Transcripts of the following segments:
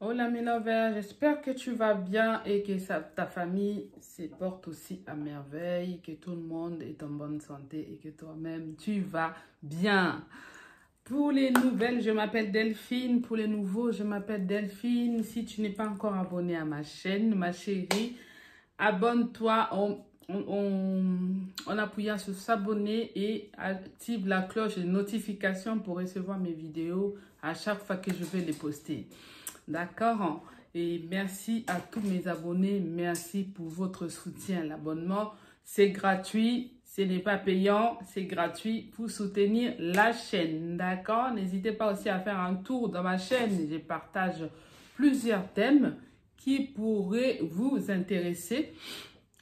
Hola mes lovers, j'espère que tu vas bien et que ta famille se porte aussi à merveille, que tout le monde est en bonne santé et que toi-même tu vas bien. Pour les nouvelles, je m'appelle Delphine. Pour les nouveaux, je m'appelle Delphine. Si tu n'es pas encore abonné à ma chaîne, ma chérie, abonne-toi en appuyant sur s'abonner et active la cloche de notification pour recevoir mes vidéos à chaque fois que je vais les poster. D'accord? Et merci à tous mes abonnés. Merci pour votre soutien. L'abonnement, c'est gratuit. Ce n'est pas payant. C'est gratuit pour soutenir la chaîne. D'accord? N'hésitez pas aussi à faire un tour dans ma chaîne. Je partage plusieurs thèmes qui pourraient vous intéresser.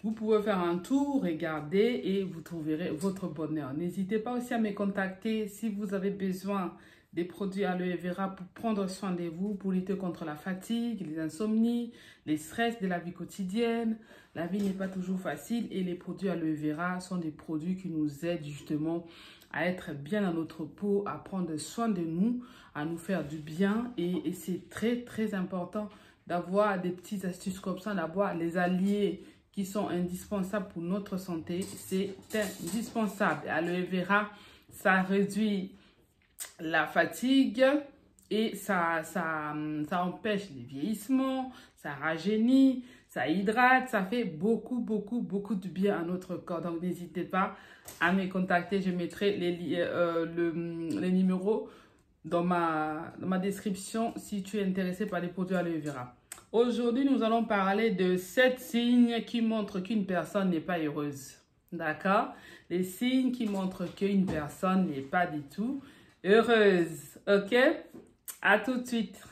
Vous pouvez faire un tour, regarder et vous trouverez votre bonheur. N'hésitez pas aussi à me contacter si vous avez besoin des produits aloe vera pour prendre soin de vous, pour lutter contre la fatigue, les insomnies, les stress de la vie quotidienne. La vie n'est pas toujours facile et les produits aloe vera sont des produits qui nous aident justement à être bien dans notre peau, à prendre soin de nous, à nous faire du bien. Et c'est très, très important d'avoir des petites astuces comme ça, d'avoir les alliés qui sont indispensables pour notre santé. C'est indispensable. Aloe vera, ça réduit la fatigue et ça empêche le vieillissement, ça rajeunit, ça hydrate, ça fait beaucoup de bien à notre corps. Donc n'hésitez pas à me contacter, je mettrai les numéros dans ma description si tu es intéressé par les produits aloe vera. Aujourd'hui, nous allons parler de 7 signes qui montrent qu'une personne n'est pas heureuse. D'accord? Les signes qui montrent qu'une personne n'est pas du tout heureuse. Ok? À tout de suite.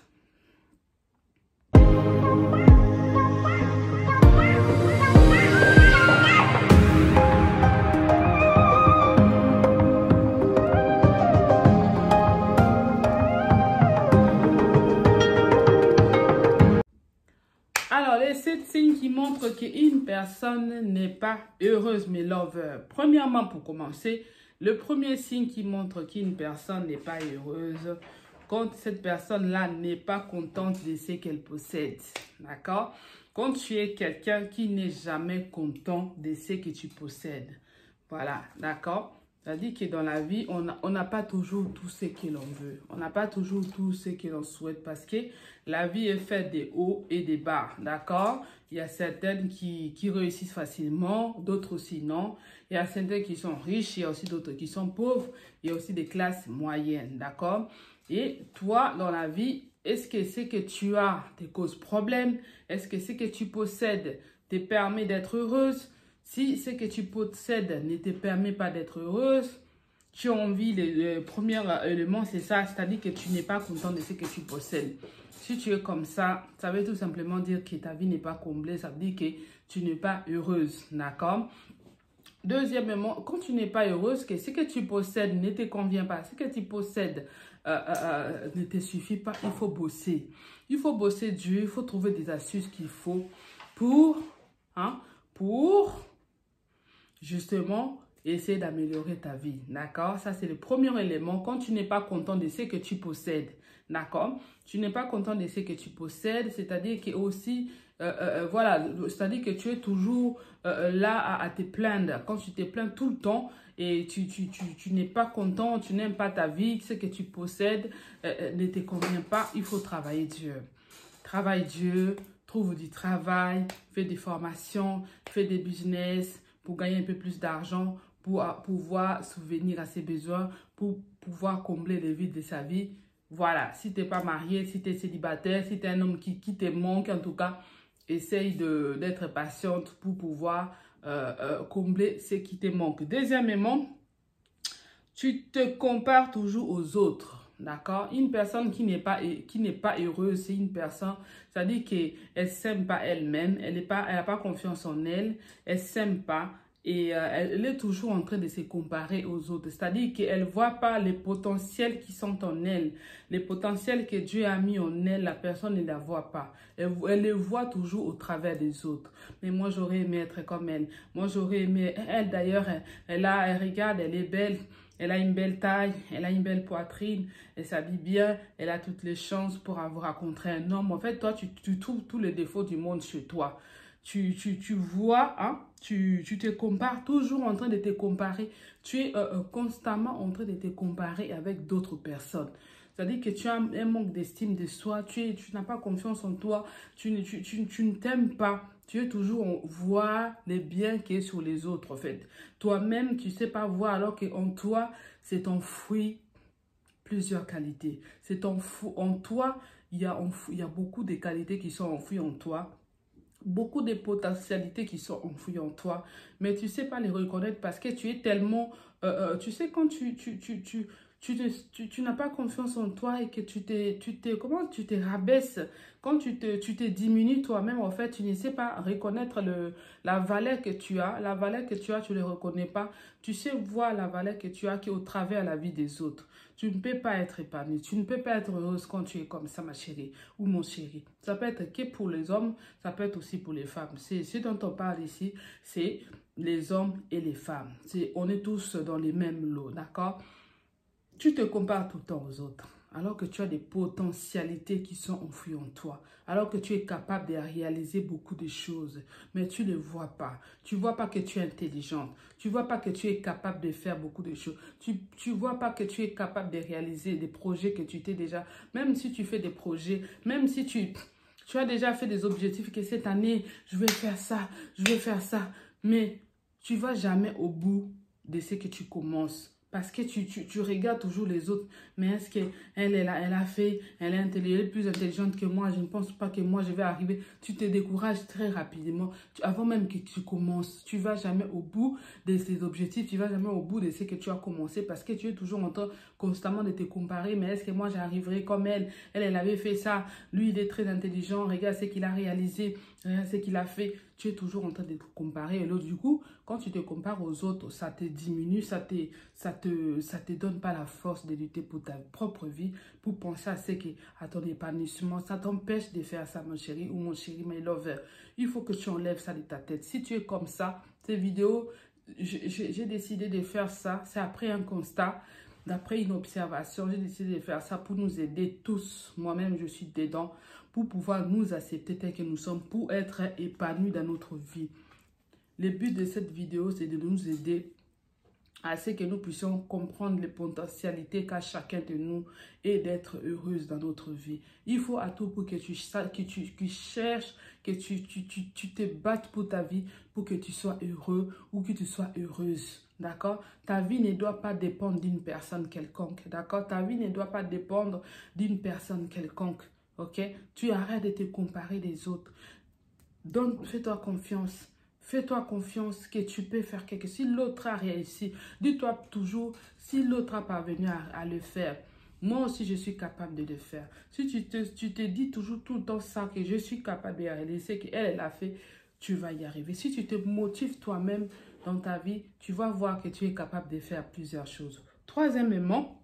Alors, les 7 signes qui montrent qu'une personne n'est pas heureuse, mes lovers. Premièrement, pour commencer, le premier signe qui montre qu'une personne n'est pas heureuse, quand cette personne-là n'est pas contente de ce qu'elle possède. D'accord? Quand tu es quelqu'un qui n'est jamais content de ce que tu possèdes. Voilà, d'accord? C'est-à-dire que dans la vie, on n'a pas toujours tout ce que l'on veut. On n'a pas toujours tout ce que l'on souhaite parce que la vie est faite des hauts et des bas, d'accord? Il y a certaines qui réussissent facilement, d'autres aussi non. Il y a certaines qui sont riches, il y a aussi d'autres qui sont pauvres. Il y a aussi des classes moyennes, d'accord? Et toi, dans la vie, est-ce que ce que tu as te cause problème? Est-ce que ce que tu possèdes te permet d'être heureuse? Si ce que tu possèdes ne te permet pas d'être heureuse, tu as envie, le premier élément, c'est ça, c'est-à-dire que tu n'es pas content de ce que tu possèdes. Si tu es comme ça veut tout simplement dire que ta vie n'est pas comblée, ça veut dire que tu n'es pas heureuse, d'accord? Deuxièmement, quand tu n'es pas heureuse, que ce que tu possèdes ne te convient pas, ce que tu possèdes ne te suffit pas, il faut bosser. Il faut bosser dur, il faut trouver des astuces qu'il faut pour justement essayer d'améliorer ta vie, d'accord? Ça, c'est le premier élément. Quand tu n'es pas content de ce que tu possèdes, d'accord? Tu n'es pas content de ce que tu possèdes, c'est-à-dire que aussi, voilà, c'est-à-dire que tu es toujours là à te plaindre. Quand tu te plains tout le temps et tu n'es pas content, tu n'aimes pas ta vie, ce que tu possèdes ne te convient pas, il faut travailler dur. Travaille dur, trouve du travail, fais des formations, fais des business pour gagner un peu plus d'argent, pour pouvoir subvenir à ses besoins, pour pouvoir combler les vides de sa vie. Voilà, si tu n'es pas marié, si tu es célibataire, si tu es un homme qui te manque, en tout cas, essaye d'être patiente pour pouvoir combler ce qui te manque. Deuxièmement, tu te compares toujours aux autres. D'accord? Une personne qui n'est pas heureuse, c'est une personne, c'est-à-dire qu'elle ne s'aime pas elle-même, elle n'a pas confiance en elle, elle ne s'aime pas et elle est toujours en train de se comparer aux autres. C'est-à-dire qu'elle ne voit pas les potentiels qui sont en elle, les potentiels que Dieu a mis en elle, la personne ne la voit pas. Elle les voit toujours au travers des autres. Mais moi, j'aurais aimé être comme elle. Moi, j'aurais aimé, elle d'ailleurs, elle regarde, elle est belle. elle a une belle taille, elle a une belle poitrine, elle s'habille bien, elle a toutes les chances pour avoir rencontré un homme. En fait, toi, tu trouves tous les défauts du monde chez toi. Tu vois, hein, tu te compares, toujours en train de te comparer. Tu es constamment en train de te comparer avec d'autres personnes. C'est-à-dire que tu as un manque d'estime de soi, tu n'as pas confiance en toi, tu ne t'aimes pas. Tu es toujours en voir les biens qui est sur les autres, en fait. Toi-même, tu ne sais pas voir, alors qu'en toi, c'est enfoui plusieurs qualités. En toi, il y a beaucoup de qualités qui sont enfouies en toi. Beaucoup de potentialités qui sont enfouies en toi, mais tu ne sais pas les reconnaître parce que tu es tellement... tu sais, quand tu n'as pas confiance en toi et que comment tu te rabaisses, quand tu te diminues toi-même, en fait, tu ne sais pas reconnaître la valeur que tu as. La valeur que tu as, tu ne le reconnais pas. Tu sais voir la valeur que tu as qui est au travers de la vie des autres. Tu ne peux pas être épanouie, tu ne peux pas être heureuse quand tu es comme ça, ma chérie ou mon chéri. Ça peut être que pour les hommes, ça peut être aussi pour les femmes. Ce dont on parle ici, c'est les hommes et les femmes. On est tous dans les mêmes lots, d'accord? Tu te compares tout le temps aux autres, alors que tu as des potentialités qui sont enfouies en toi, alors que tu es capable de réaliser beaucoup de choses, mais tu ne les vois pas. Tu ne vois pas que tu es intelligente, tu ne vois pas que tu es capable de faire beaucoup de choses, tu ne vois pas que tu es capable de réaliser des projets que tu t'es déjà, même si tu fais des projets, même si tu as déjà fait des objectifs que cette année, je vais faire ça, mais tu ne vas jamais au bout de ce que tu commences. Parce que tu regardes toujours les autres. Mais est-ce qu'elle elle est plus intelligente que moi? Je ne pense pas que moi, je vais arriver. Tu te décourages très rapidement. Avant même que tu commences, tu ne vas jamais au bout de ces objectifs. Tu ne vas jamais au bout de ce que tu as commencé. Parce que tu es toujours en train constamment de te comparer. Mais est-ce que moi, j'arriverai comme elle? Elle avait fait ça. Lui, il est très intelligent. Regarde ce qu'il a réalisé. Regarde ce qu'il a fait. Tu es toujours en train de te comparer. Et l'autre, du coup, quand tu te compares aux autres, ça te diminue, ça te donne pas la force de lutter pour ta propre vie, pour penser à ton épanouissement. Ça t'empêche de faire ça, mon chéri ou mon chéri, my lover. Il faut que tu enlèves ça de ta tête. Si tu es comme ça, ces vidéos, j'ai décidé de faire ça. C'est après un constat, d'après une observation. J'ai décidé de faire ça pour nous aider tous. Moi-même, je suis dedans, pour pouvoir nous accepter tel que nous sommes, pour être épanouis dans notre vie. Le but de cette vidéo, c'est de nous aider à ce que nous puissions comprendre les potentialités qu'a chacun de nous et d'être heureuse dans notre vie. Il faut à tout pour que tu cherches, que tu te battes pour ta vie, pour que tu sois heureux ou que tu sois heureuse. D'accord? Ta vie ne doit pas dépendre d'une personne quelconque. D'accord? Ta vie ne doit pas dépendre d'une personne quelconque. Ok? Tu arrêtes de te comparer des autres. Donc, fais-toi confiance. Fais-toi confiance que tu peux faire quelque chose. Si l'autre a réussi, dis-toi toujours, si l'autre a parvenu à le faire, moi aussi je suis capable de le faire. Si tu te dis toujours tout le temps ça, que je suis capable de réaliser, qu'elle a fait, tu vas y arriver. Si tu te motives toi-même dans ta vie, tu vas voir que tu es capable de faire plusieurs choses. Troisièmement,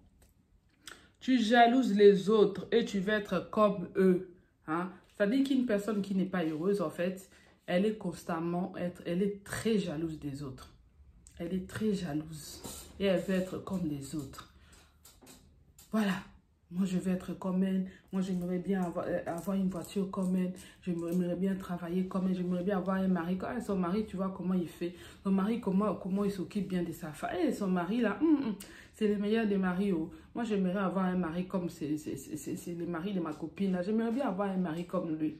tu jalouses les autres et tu veux être comme eux. Hein? C'est-à-dire qu'une personne qui n'est pas heureuse, en fait, elle est très jalouse des autres. Elle est très jalouse. Et elle veut être comme les autres. Voilà. Moi, je veux être comme elle. Moi, j'aimerais bien avoir une voiture comme elle. J'aimerais bien travailler comme elle. J'aimerais bien avoir un mari. Quand son mari, tu vois comment il fait. Son mari, comment il s'occupe bien de sa femme. Et son mari, là, c'est le meilleur des maris. Oh. Moi, j'aimerais avoir un mari comme c'est le mari de ma copine. J'aimerais bien avoir un mari comme lui.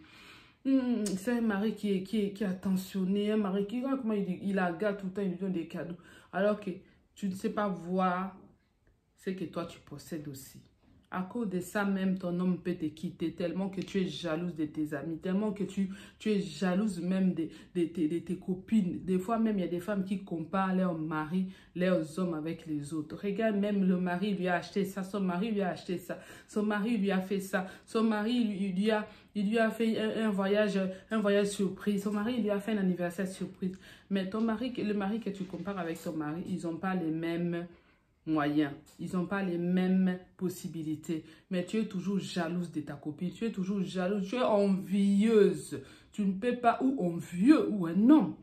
C'est un mari qui est attentionné, un mari qui, comment il la garde tout le temps, il lui donne des cadeaux. Alors que tu ne sais pas voir ce que toi tu possèdes aussi. À cause de ça même, ton homme peut te quitter tellement que tu es jalouse de tes amis, tellement que tu es jalouse même de tes copines. Des fois même, il y a des femmes qui comparent leurs maris, leurs hommes avec les autres. Regarde, même le mari lui a acheté ça, son mari lui a acheté ça, son mari lui a fait ça, son mari il lui a fait un voyage surprise, son mari lui a fait un anniversaire surprise. Mais ton mari, le mari que tu compares avec ton mari, ils n'ont pas les mêmes moyens. Ils n'ont pas les mêmes possibilités. Mais tu es toujours jalouse de ta copine. Tu es toujours jalouse. Tu es envieuse. Tu ne peux pas, ou envieux, ou un homme.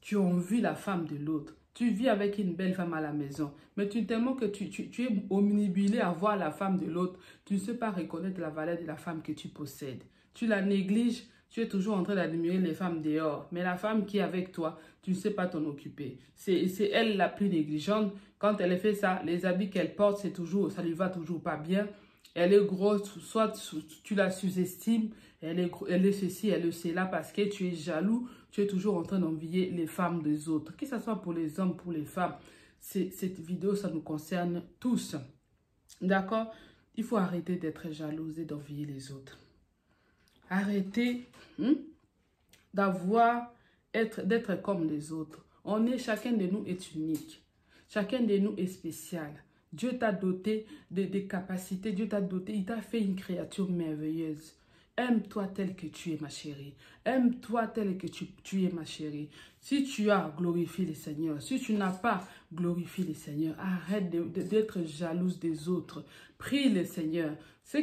Tu envies la femme de l'autre. Tu vis avec une belle femme à la maison, mais tellement que tu es omnibulé à voir la femme de l'autre, tu ne sais pas reconnaître la valeur de la femme que tu possèdes. Tu la négliges, tu es toujours en train d'admirer les femmes dehors, mais la femme qui est avec toi, tu ne sais pas t'en occuper. C'est elle la plus négligente. Quand elle fait ça, les habits qu'elle porte, ça lui va toujours pas bien. Elle est grosse, soit tu la sous-estimes, elle est ceci, elle est cela, parce que tu es jaloux, tu es toujours en train d'envier les femmes des autres. Que ce soit pour les hommes, pour les femmes, cette vidéo, ça nous concerne tous. D'accord? Il faut arrêter d'être jalouse et d'envier les autres. Arrêtez d'être comme les autres. Chacun de nous est unique. Chacun de nous est spécial. Dieu t'a doté des capacités, Dieu t'a doté, il t'a fait une créature merveilleuse. Aime-toi tel que tu es, ma chérie. Aime-toi tel que tu es, ma chérie. Si tu as, glorifie le Seigneur. Si tu n'as pas, glorifie le Seigneur. Arrête d'être jalouse des autres. Prie le Seigneur. Ce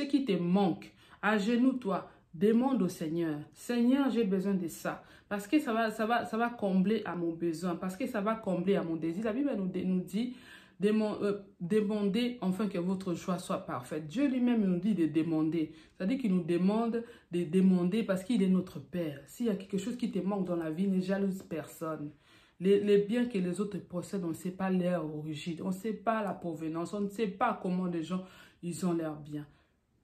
qui te manque, agenouille-toi. Demande au Seigneur. Seigneur, j'ai besoin de ça. Parce que ça va combler à mon besoin. Parce que ça va combler à mon désir. La Bible nous dit... Demandez enfin que votre choix soit parfait. Dieu lui-même nous dit de demander. C'est-à-dire qu'il nous demande de demander parce qu'il est notre Père. S'il y a quelque chose qui te manque dans la vie, ne jalouse personne. Les biens que les autres possèdent, on ne sait pas leur origine, on ne sait pas la provenance, on ne sait pas comment les gens ils ont leurs biens.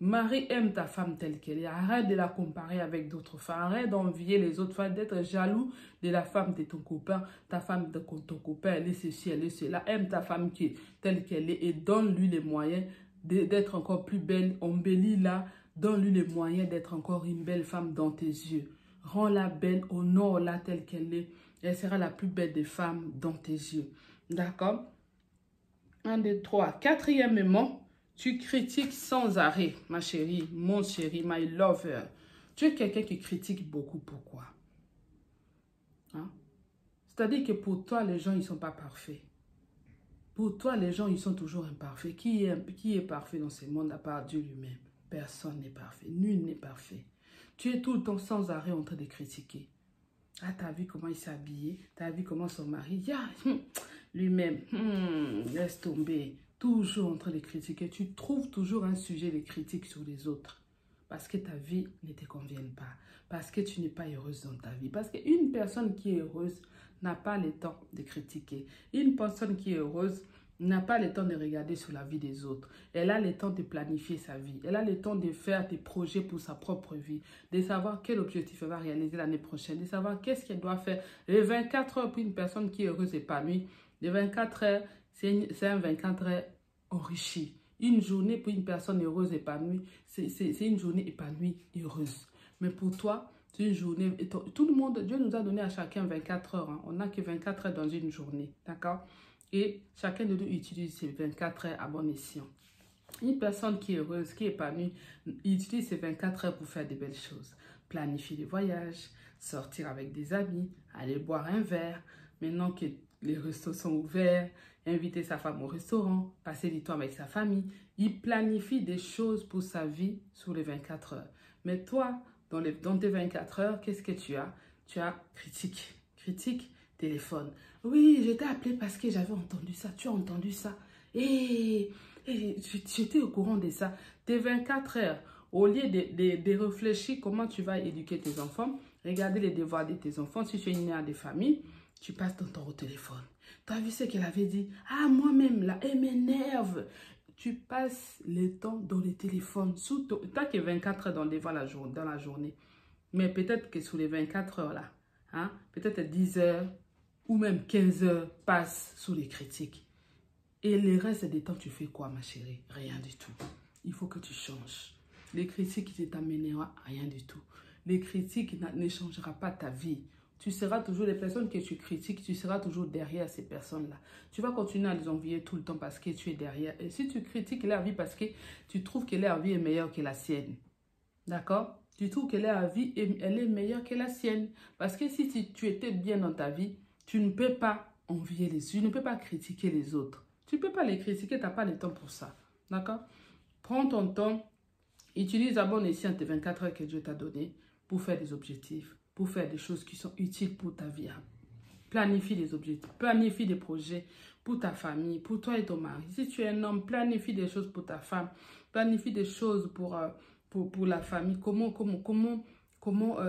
Marie, aime ta femme telle qu'elle est. Arrête de la comparer avec d'autres femmes. Arrête d'envier les autres femmes, d'être jaloux de la femme de ton copain. Ta femme de ton copain, elle est ceci, elle est cela. Aime ta femme telle qu'elle est et donne-lui les moyens d'être encore plus belle. Embellis-la, donne-lui les moyens d'être encore une belle femme dans tes yeux. Rends-la belle, honore-la telle qu'elle est. Elle sera la plus belle des femmes dans tes yeux. D'accord? 1, 2, 3. Quatrièmement, tu critiques sans arrêt, ma chérie, mon chéri, my lover. Tu es quelqu'un qui critique beaucoup. Pourquoi? Hein? C'est-à-dire que pour toi, les gens, ils ne sont pas parfaits. Pour toi, les gens, ils sont toujours imparfaits. Qui est parfait dans ce monde à part Dieu lui-même? Personne n'est parfait. Nul n'est parfait. Tu es tout le temps sans arrêt en train de critiquer. Ah, t'as vu comment il s'est habillé? T'as vu comment son mari? Lui-même, laisse tomber. Toujours en train de critiquer. Tu trouves toujours un sujet de critique sur les autres. Parce que ta vie ne te convient pas. Parce que tu n'es pas heureuse dans ta vie. Parce qu'une personne qui est heureuse n'a pas le temps de critiquer. Une personne qui est heureuse n'a pas le temps de regarder sur la vie des autres. Elle a le temps de planifier sa vie. Elle a le temps de faire des projets pour sa propre vie. De savoir quel objectif elle va réaliser l'année prochaine. De savoir qu'est-ce qu'elle doit faire. Les 24 heures pour une personne qui est heureuse et épanouie. Les 24 heures, c'est un 24 heures enrichi. Une journée pour une personne heureuse et épanouie, c'est une journée épanouie, heureuse. Mais pour toi, c'est une journée... Tout le monde, Dieu nous a donné à chacun 24 heures. Hein. On n'a que 24 heures dans une journée. D'accord? Et chacun de nous utilise ces 24 heures à bon escient. Une personne qui est heureuse, qui est épanouie, utilise ces 24 heures pour faire de belles choses. Planifier des voyages, sortir avec des amis, aller boire un verre. Maintenant que les restos sont ouverts, inviter sa femme au restaurant, passer du temps avec sa famille. Il planifie des choses pour sa vie sur les 24 heures. Mais toi, dans tes 24 heures, qu'est-ce que tu as? Tu as critique, téléphone. Oui, je t'ai appelé parce que j'avais entendu ça. Tu as entendu ça? Et j'étais au courant de ça. Tes 24 heures, au lieu de réfléchir comment tu vas éduquer tes enfants, regarder les devoirs de tes enfants, si tu es une mère de famille, tu passes ton temps au téléphone. Tu as vu ce qu'elle avait dit? Ah, moi-même, là, elle m'énerve. Tu passes le temps dans le téléphone. Tu n'as que 24 heures dans la journée. Mais peut-être que sur les 24 heures, là, hein, peut-être 10 heures ou même 15 heures passent sous les critiques. Et le reste des temps, tu fais quoi, ma chérie? Rien du tout. Il faut que tu changes. Les critiques ne t'amèneront à rien du tout. Les critiques ne changeront pas ta vie. Tu seras toujours les personnes que tu critiques, tu seras toujours derrière ces personnes-là. Tu vas continuer à les envier tout le temps parce que tu es derrière. Et si tu critiques leur vie parce que tu trouves que leur vie est meilleure que la sienne, d'accord? Tu trouves que leur vie, elle est meilleure que la sienne. Parce que si tu étais bien dans ta vie, tu ne peux pas envier les autres, tu ne peux pas critiquer les autres. Tu ne peux pas les critiquer, tu n'as pas le temps pour ça, d'accord? Prends ton temps, utilise à bon escient tes 24 heures que Dieu t'a donné pour faire des objectifs, pour faire des choses qui sont utiles pour ta vie. Planifie des objectifs, planifie des projets pour ta famille, pour toi et ton mari. Si tu es un homme, planifie des choses pour ta femme, planifie des choses pour la famille. Comment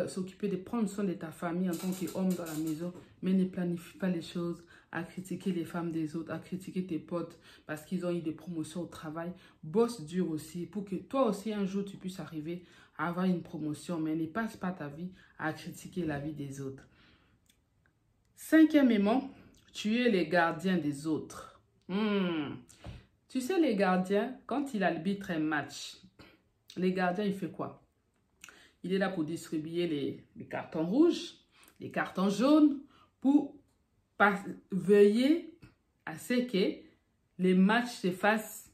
s'occuper de prendre soin de ta famille en tant qu'homme dans la maison, mais ne planifie pas les choses à critiquer les femmes des autres, à critiquer tes potes parce qu'ils ont eu des promotions au travail. Bosse dur aussi pour que toi aussi un jour tu puisses arriver à avoir une promotion, mais ne passe pas ta vie à critiquer la vie des autres. Cinquièmement, tu es les gardiens des autres. Tu sais, les gardiens, quand il arbitre un match, les gardiens, il fait quoi? Il est là pour distribuer les cartons rouges, les cartons jaunes, pour veiller à ce que les matchs se fassent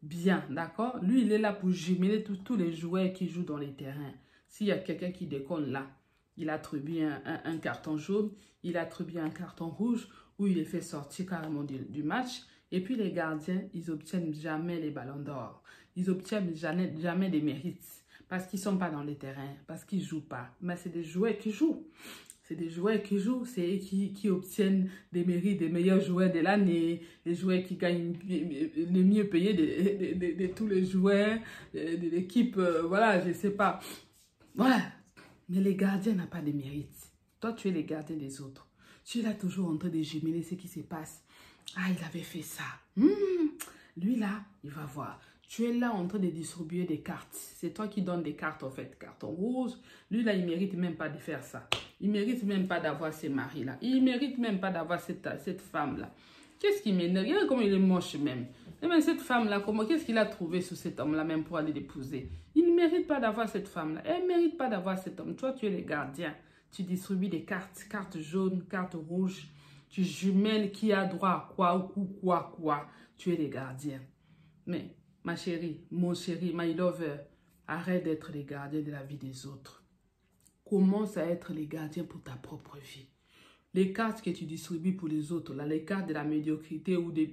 bien, d'accord? Lui, il est là pour jumeler tous les joueurs qui jouent dans les terrains. S'il y a quelqu'un qui déconne là, il attribue un carton jaune, il attribue un carton rouge, ou il les fait sortir carrément du match. Et puis les gardiens, ils n'obtiennent jamais les ballons d'or. Ils n'obtiennent jamais des mérites. Parce qu'ils ne sont pas dans les terrains, parce qu'ils ne jouent pas. Mais c'est des joueurs qui jouent. C'est des joueurs qui jouent, c'est eux qui obtiennent des mérites, des meilleurs joueurs de l'année, les joueurs qui gagnent le mieux payé de tous les joueurs, de l'équipe, voilà, je ne sais pas. Voilà. Mais les gardiens n'ont pas de mérite. Toi, tu es les gardiens des autres. Tu es là toujours en train de jumeler ce qui se passe. Ah, il avait fait ça. Lui là, il va voir. Tu es là en train de distribuer des cartes. C'est toi qui donnes des cartes en fait. Carton rouge. Lui là, il ne mérite même pas de faire ça. Il ne mérite même pas d'avoir ces maris là. Il ne mérite même pas d'avoir cette femme là. Qu'est-ce qui m'énerve? Regarde comment il est moche même. Et même cette femme là, qu'est-ce qu'il a trouvé sur cet homme là même pour aller l'épouser? Il ne mérite pas d'avoir cette femme là. Elle ne mérite pas d'avoir cet homme. Toi, tu es le gardien. Tu distribues des cartes. Cartes jaunes, cartes rouges. Tu jumelles qui a droit à quoi ou quoi. Tu es le gardien. Mais ma chérie, mon chéri, my lover, arrête d'être les gardiens de la vie des autres. Commence à être les gardiens pour ta propre vie. Les cartes que tu distribues pour les autres, là, les cartes de la médiocrité ou des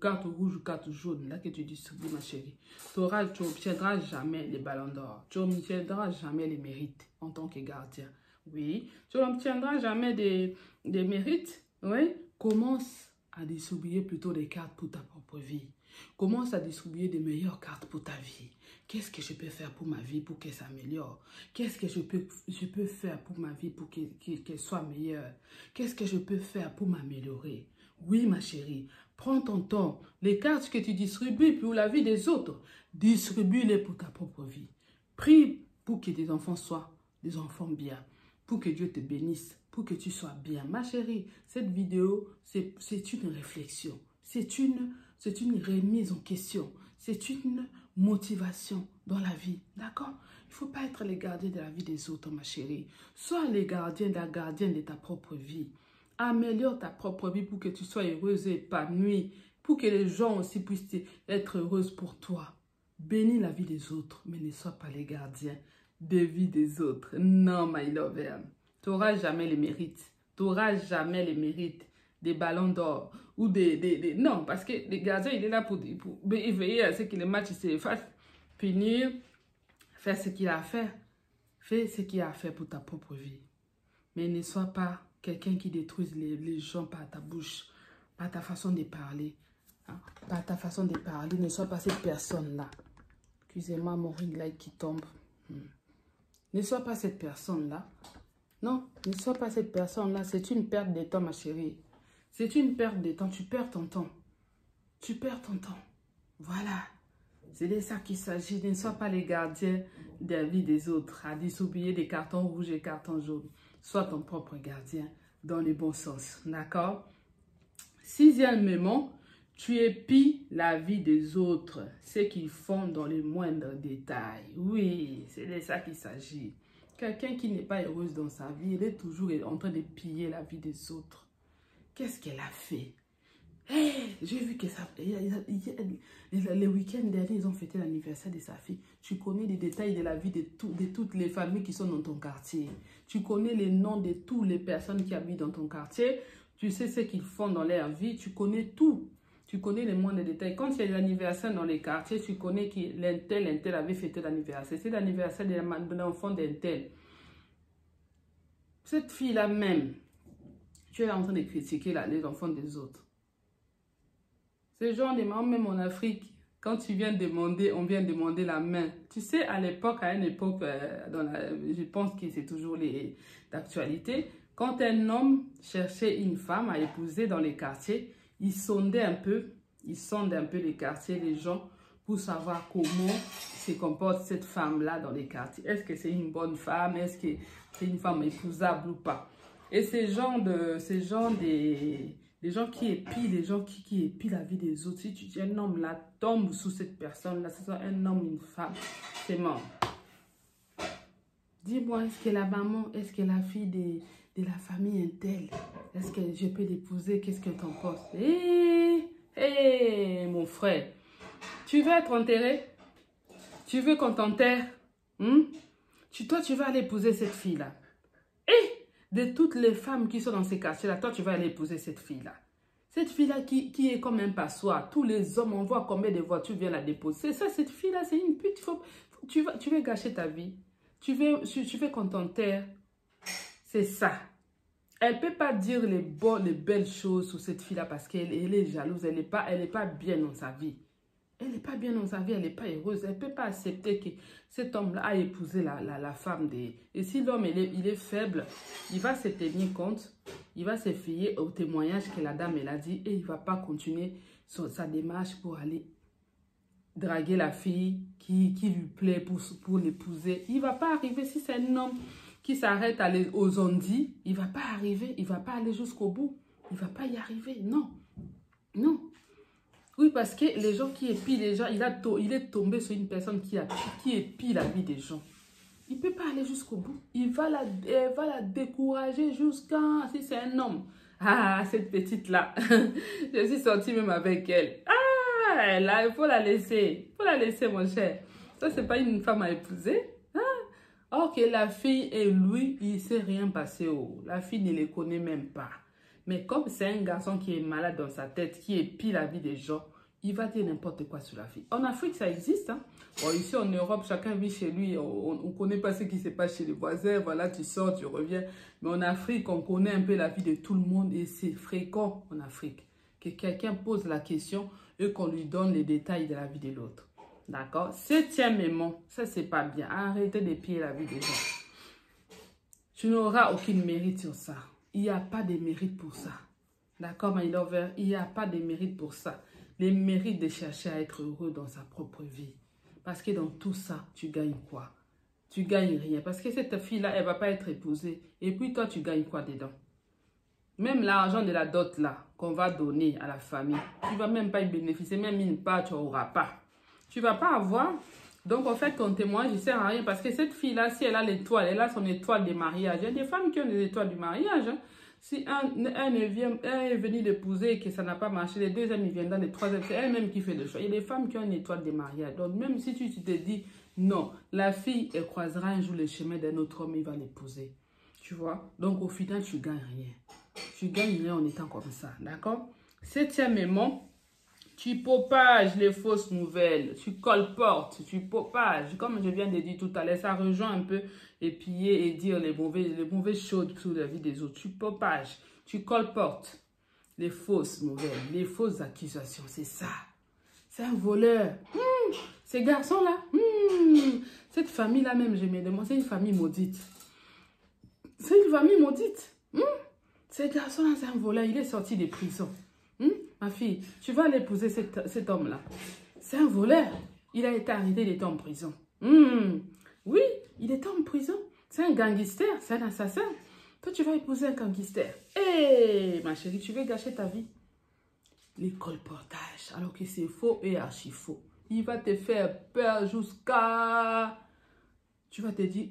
cartes rouges ou cartes jaunes, là que tu distribues, ma chérie, tu n'obtiendras jamais les ballons d'or. Tu n'obtiendras jamais les mérites en tant que gardien. Oui, tu n'obtiendras jamais des mérites. Oui, commence à distribuer plutôt des cartes pour ta propre vie. Commence à distribuer des meilleures cartes pour ta vie. Qu'est-ce que je peux faire pour ma vie pour qu'elle s'améliore? Qu'est-ce que je peux faire pour ma vie pour qu'elle soit meilleure? Qu'est-ce que je peux faire pour m'améliorer? Oui, ma chérie, prends ton temps. Les cartes que tu distribues pour la vie des autres, distribue-les pour ta propre vie. Prie pour que tes enfants soient des enfants bien, pour que Dieu te bénisse, pour que tu sois bien. Ma chérie, cette vidéo, c'est une réflexion. C'est une remise en question. C'est une motivation dans la vie. D'accord? Il ne faut pas être les gardiens de la vie des autres, ma chérie. Sois les gardiens, la gardienne de ta propre vie. Améliore ta propre vie pour que tu sois heureuse et épanouie. Pour que les gens aussi puissent être heureuses pour toi. Bénis la vie des autres, mais ne sois pas les gardiens des vies des autres. Non, my lover. Tu n'auras jamais les mérites. Tu n'auras jamais les mérites des ballons d'or ou non, parce que le gardien, il est là pour veiller à ce que le match se fasse, finir, faire ce qu'il a à faire. Fais ce qu'il a à faire pour ta propre vie. Mais ne sois pas quelqu'un qui détruise les gens par ta bouche, par ta façon de parler. Hein? Par ta façon de parler, ne sois pas cette personne-là. Excusez-moi, mon ring light qui tombe. Ne sois pas cette personne-là. Non, ne sois pas cette personne-là. C'est une perte de temps, ma chérie. C'est une perte de temps. Tu perds ton temps. Tu perds ton temps. Voilà. C'est de ça qu'il s'agit. Ne sois pas les gardiens de la vie des autres. À distribuer des cartons rouges et des cartons jaunes. Sois ton propre gardien dans le bon sens. D'accord? Sixièmement, tu épies la vie des autres. Ce qu'ils font dans les moindres détails. Oui, c'est de ça qu'il s'agit. Quelqu'un qui n'est pas heureuse dans sa vie, il est toujours en train de piller la vie des autres. Qu'est-ce qu'elle a fait? Hey, j'ai vu que ça... Les week-ends derniers, ils ont fêté l'anniversaire de sa fille. Tu connais les détails de la vie de toutes les familles qui sont dans ton quartier. Tu connais les noms de toutes les personnes qui habitent dans ton quartier. Tu sais ce qu'ils font dans leur vie. Tu connais tout. Tu connais les moindres détails. Quand il y a l'anniversaire dans les quartiers, tu connais que l'intel avait fêté l'anniversaire. C'est l'anniversaire de l'enfant d'intel. Cette fille-là même, Tu es en train de critiquer les enfants des autres. Ce genre de mamans, même en Afrique, quand tu viens demander, on vient demander la main. Tu sais, à une époque, je pense que c'est toujours d'actualité, quand un homme cherchait une femme à épouser dans les quartiers, il sondait un peu les quartiers, les gens, pour savoir comment se comporte cette femme-là dans les quartiers. Est-ce que c'est une bonne femme? Est-ce que c'est une femme épousable ou pas? Et les gens qui épient, les gens qui épient la vie des autres, si tu dis un homme là tombe sous cette personne-là, ce soit un homme ou une femme, c'est mort. Dis-moi, est-ce que la maman, est-ce que la fille de la famille est telle? Est-ce que je peux l'épouser? Qu'est-ce que t'en penses? Mon frère, tu veux être enterré? Tu veux qu'on t'enterre? Toi, tu vas aller épouser cette fille-là. De toutes les femmes qui sont dans ces quartiers-là, toi, tu vas aller épouser cette fille-là. Cette fille-là qui est comme un passoire. Tous les hommes, on voit combien de voitures viennent la déposer. Ça, cette fille-là, c'est une pute. Tu veux gâcher ta vie. Tu veux qu'on t'enterre. C'est ça. Elle ne peut pas dire les belles choses sur cette fille-là parce qu'elle est jalouse. Elle n'est pas bien dans sa vie. Elle n'est pas bien dans sa vie, elle n'est pas heureuse. Elle ne peut pas accepter que cet homme-là a épousé la femme. Et si l'homme il est faible, il va se tenir compte, il va se fier au témoignage que la dame elle a dit et il ne va pas continuer sa démarche pour aller draguer la fille qui lui plaît pour l'épouser. Il ne va pas arriver si c'est un homme qui s'arrête aux ondits. Il ne va pas arriver, il ne va pas aller jusqu'au bout. Il ne va pas y arriver, non. Non. Oui, parce que les gens qui épient les gens, il est tombé sur une personne qui épie la vie des gens. Il ne peut pas aller jusqu'au bout. Elle va la décourager jusqu'à... Si c'est un homme. Ah, cette petite-là. Je suis sortie même avec elle. Ah, là, il faut la laisser. Il faut la laisser, mon cher. Ça, c'est pas une femme à épouser. Ah. Ok, la fille et lui, il ne s'est rien passé. La fille ne les connaît même pas. Mais comme c'est un garçon qui est malade dans sa tête, qui épie la vie des gens, il va dire n'importe quoi sur la fille. En Afrique, ça existe. Hein? Bon, ici, en Europe, chacun vit chez lui. On ne connaît pas ce qui se passe chez les voisins. Voilà, tu sors, tu reviens. Mais en Afrique, on connaît un peu la vie de tout le monde. Et c'est fréquent en Afrique que quelqu'un pose la question et qu'on lui donne les détails de la vie de l'autre. D'accord? Septièmement, ça, c'est pas bien. Arrêtez d'épier la vie des gens. Tu n'auras aucun mérite sur ça. Il n'y a pas de mérite pour ça. D'accord, my lover? Il n'y a pas de mérite pour ça. Les mérites de chercher à être heureux dans sa propre vie. Parce que dans tout ça, tu gagnes quoi? Tu gagnes rien. Parce que cette fille-là, elle ne va pas être épousée. Et puis toi, tu gagnes quoi dedans? Même l'argent de la dot là, qu'on va donner à la famille, tu ne vas même pas y bénéficier. Même une part, tu n'auras pas. Tu ne vas pas avoir. Donc, en fait, ton témoignage, il ne sert à rien. Parce que cette fille-là, si elle a l'étoile, elle a son étoile de mariage. Il y a des femmes qui ont des étoiles du mariage. Hein. Si un est venu l'épouser et que ça n'a pas marché, les deuxièmes, ils viennent dans les troisièmes. C'est elle-même qui fait le choix. Il y a des femmes qui ont une étoile de mariage. Donc, même si tu te dis, non, la fille, elle croisera un jour le chemin d'un autre homme, il va l'épouser. Tu vois? Donc, au final, tu ne gagnes rien. Tu gagnes rien en étant comme ça. D'accord? Septièmement, tu propages les fausses nouvelles, tu colportes, tu propages. Comme je viens de dire tout à l'heure, ça rejoint un peu épier et dire les mauvaises choses sur la vie des autres. Tu propages, tu colportes les fausses nouvelles, les fausses accusations. C'est ça. C'est un voleur. Ces garçons-là, cette famille-là même, je me demande, c'est une famille maudite. C'est une famille maudite. Ces garçons-là, c'est un voleur. Il est sorti des prisons. Ma fille, tu vas l'épouser cet homme-là. C'est un voleur. Il a été arrêté, il était en prison. Oui, il était en prison. C'est un gangster, c'est un assassin. Toi, tu vas épouser un gangster. Hé, ma chérie, tu veux gâcher ta vie? Les colportages, alors que c'est faux et archi faux. Il va te faire peur jusqu'à... Tu vas te dire,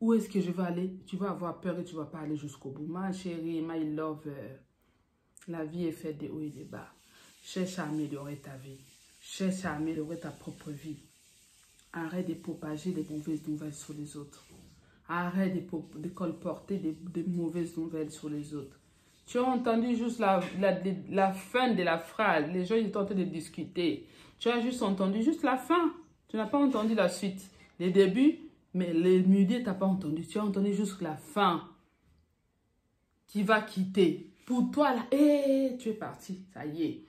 où est-ce que je vais aller? Tu vas avoir peur et tu ne vas pas aller jusqu'au bout. Ma chérie, my lover. La vie est faite de hauts et de bas. Cherche à améliorer ta vie. Cherche à améliorer ta propre vie. Arrête de propager des mauvaises nouvelles sur les autres. Arrête de colporter des mauvaises nouvelles sur les autres. Tu as entendu juste la fin de la phrase. Les gens ils sont en train de discuter. Tu as juste entendu juste la fin. Tu n'as pas entendu la suite. Les débuts, mais les milieux, tu n'as pas entendu. Tu as entendu juste la fin. qui va quitter. Pour toi, là, tu es parti, ça y est.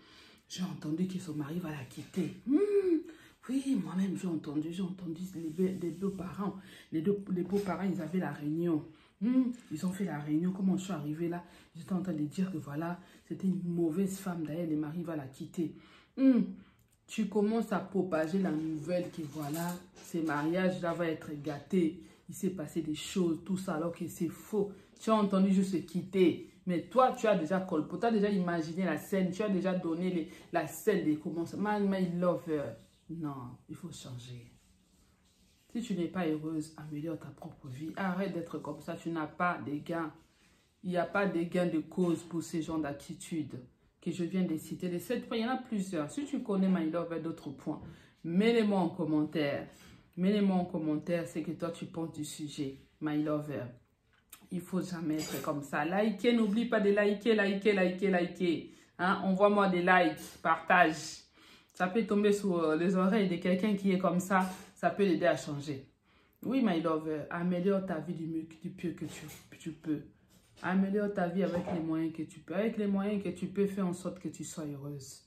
J'ai entendu que son mari va la quitter. Oui, moi-même, j'ai entendu les beaux-parents. Les beaux-parents, ils avaient la réunion. Ils ont fait la réunion. Comment je suis arrivée là? J'étais en train de dire que voilà, c'était une mauvaise femme. D'ailleurs, le mari va la quitter. Tu commences à propager la nouvelle que voilà, ces mariages-là vont être gâtés. Il s'est passé des choses, tout ça, alors que c'est faux. Tu as entendu juste quitter. Mais toi, tu as déjà colporté, tu as déjà imaginé la scène, tu as déjà donné la scène des commencements. My lover. Non, il faut changer. Si tu n'es pas heureuse, améliore ta propre vie. Arrête d'être comme ça, tu n'as pas de gains. Il n'y a pas de gain de cause pour ces genres d'attitudes que je viens de citer. Les 7 points, il y en a plusieurs. Si tu connais My Lover d'autres points, mets-les-moi en commentaire. Mets-les-moi en commentaire ce que toi tu penses du sujet. My Lover. Il faut jamais être comme ça. Likez, n'oublie pas de liker. Hein? Envoie-moi des likes, partage. Ça peut tomber sur les oreilles de quelqu'un qui est comme ça. Ça peut l'aider à changer. Oui, My Lover, améliore ta vie du mieux que tu peux. Améliore ta vie avec les moyens que tu peux. Avec les moyens que tu peux, faire en sorte que tu sois heureuse.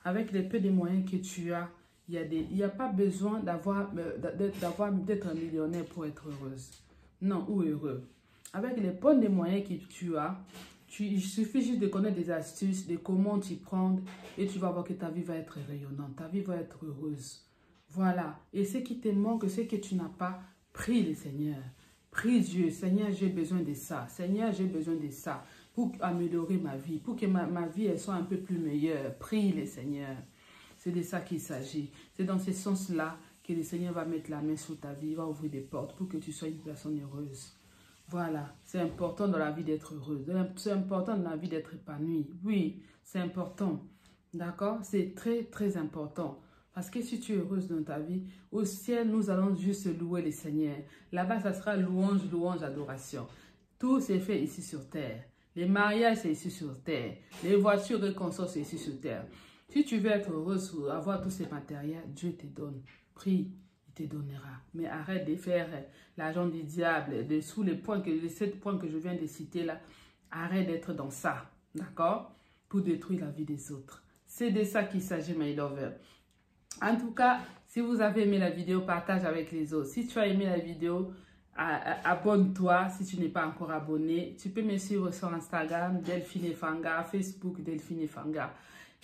Avec les peu de moyens que tu as, il n'y a pas besoin d'être un millionnaire pour être heureuse. Non, ou heureux. Avec les peu de moyens que tu as, il suffit juste de connaître des astuces, de comment t'y prendre, et tu vas voir que ta vie va être rayonnante, ta vie va être heureuse. Voilà. Et ce qui te manque, ce que tu n'as pas, prie le Seigneur. Prie Dieu, Seigneur, j'ai besoin de ça. Seigneur, j'ai besoin de ça pour améliorer ma vie, pour que ma vie elle soit un peu plus meilleure. Prie le Seigneur. C'est de ça qu'il s'agit. C'est dans ce sens-là que le Seigneur va mettre la main sur ta vie, va ouvrir des portes pour que tu sois une personne heureuse. Voilà, c'est important dans la vie d'être heureuse. C'est important dans la vie d'être épanouie. Oui, c'est important. D'accord? C'est très, très important. Parce que si tu es heureuse dans ta vie, au ciel, nous allons juste louer le Seigneur. Là-bas, ça sera louange, louange, adoration. Tout s'est fait ici sur terre. Les mariages, c'est ici sur terre. Les voitures et consorts, c'est ici sur terre. Si tu veux être heureuse ou avoir tous ces matériels, Dieu te donne. Prie, il te donnera. Mais arrête de faire l'argent du diable, sous les 7 points que je viens de citer là. Arrête d'être dans ça, d'accord? Pour détruire la vie des autres. C'est de ça qu'il s'agit, My Lover. En tout cas, si vous avez aimé la vidéo, partage avec les autres. Si tu as aimé la vidéo, abonne-toi si tu n'es pas encore abonné. Tu peux me suivre sur Instagram, Delphine Fanga, Facebook, Delphine Fanga.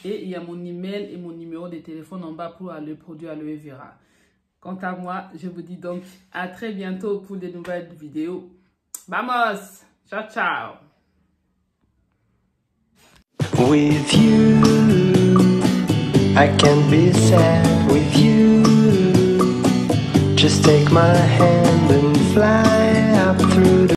Et il y a mon email et mon numéro de téléphone en bas pour le produit Aloe Vera. Quant à moi, je vous dis donc à très bientôt pour de nouvelles vidéos. Vamos! Ciao, ciao! With you, I can't be sad with you. Just take my hand and fly up through the